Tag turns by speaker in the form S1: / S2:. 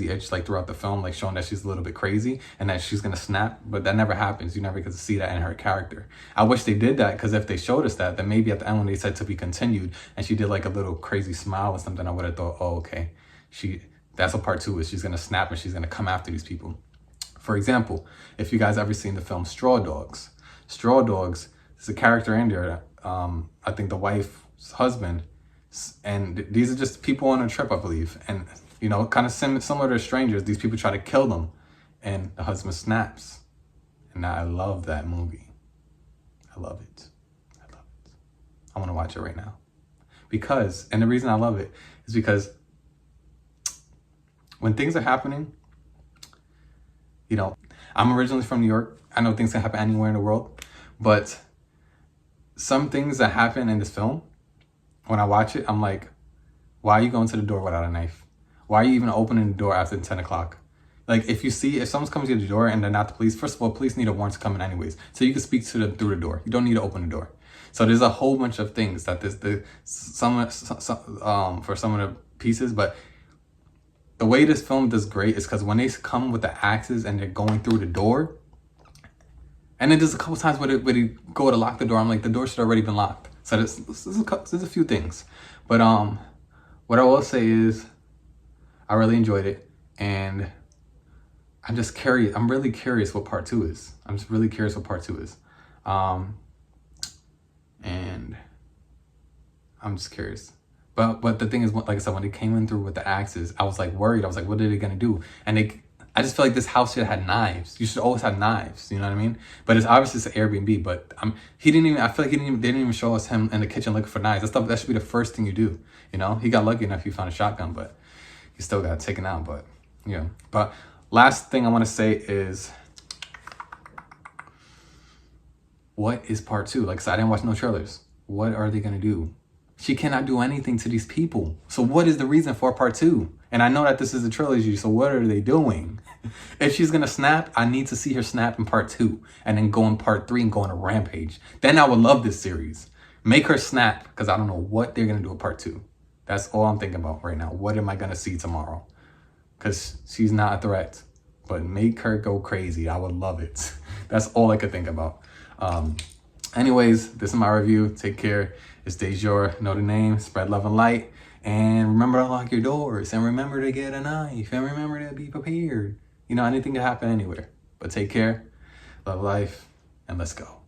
S1: itch like throughout the film, like showing that she's a little bit crazy and that she's gonna snap, but that never happens. You never get to see that in her character. I wish they did that, because if they showed us that, then maybe at the end when they said to be continued and she did like a little crazy smile or something, I would have thought, oh, okay, that's what part 2 is. She's gonna snap and she's gonna come after these people. For example, if you guys ever seen the film Straw Dogs, Straw Dogs, there's a character in there, I think the wife's husband, and these are just people on a trip, I believe, and you know, kind of similar to strangers, these people try to kill them, and the husband snaps. And I love that movie. I love it. I love it. I want to watch it right now. And the reason I love it is because when things are happening, you know, I'm originally from New York. I know things can happen anywhere in the world, but some things that happen in this film, when I watch it, I'm like, why are you going to the door without a knife? Why are you even opening the door after 10 o'clock? Like, if someone's coming to the door and they're not the police, first of all, police need a warrant to come in anyways. So you can speak to them through the door. You don't need to open the door. So there's a whole bunch of things that for some of the pieces, but the way this film does great is because when they come with the axes and they're going through the door, and then there's a couple times where they go to lock the door, I'm like, the door should already been locked. So there's a few things. But what I will say is, I really enjoyed it, and I'm just curious. I'm really curious what part 2 is. I'm just really curious what part 2 is. And I'm just curious. But the thing is, like I said, when they came in through with the axes, I was like worried. I was like, what are they gonna do? And I just feel like this house should have had knives. You should always have knives, you know what I mean? But it's obviously an Airbnb, but I feel like they didn't even show us him in the kitchen looking for knives. That should be the first thing you do, you know? He got lucky enough he found a shotgun, but he still got taken out, but yeah. But last thing I want to say is, what is part 2? Like I said, I didn't watch no trailers. What are they going to do? She cannot do anything to these people. So what is the reason for part 2? And I know that this is a trilogy, so what are they doing? If she's going to snap, I need to see her snap in part 2 and then go in part 3 and go on a rampage. Then I would love this series. Make her snap, because I don't know what they're going to do in part 2. That's all I'm thinking about right now. What am I going to see tomorrow? Because she's not a threat. But make her go crazy. I would love it. That's all I could think about. Anyways, this is my review. Take care. It's Dejor. Know the name. Spread love and light. And remember to lock your doors. And remember to get a knife. And remember to be prepared. You know, anything can happen anywhere. But take care. Love life. And let's go.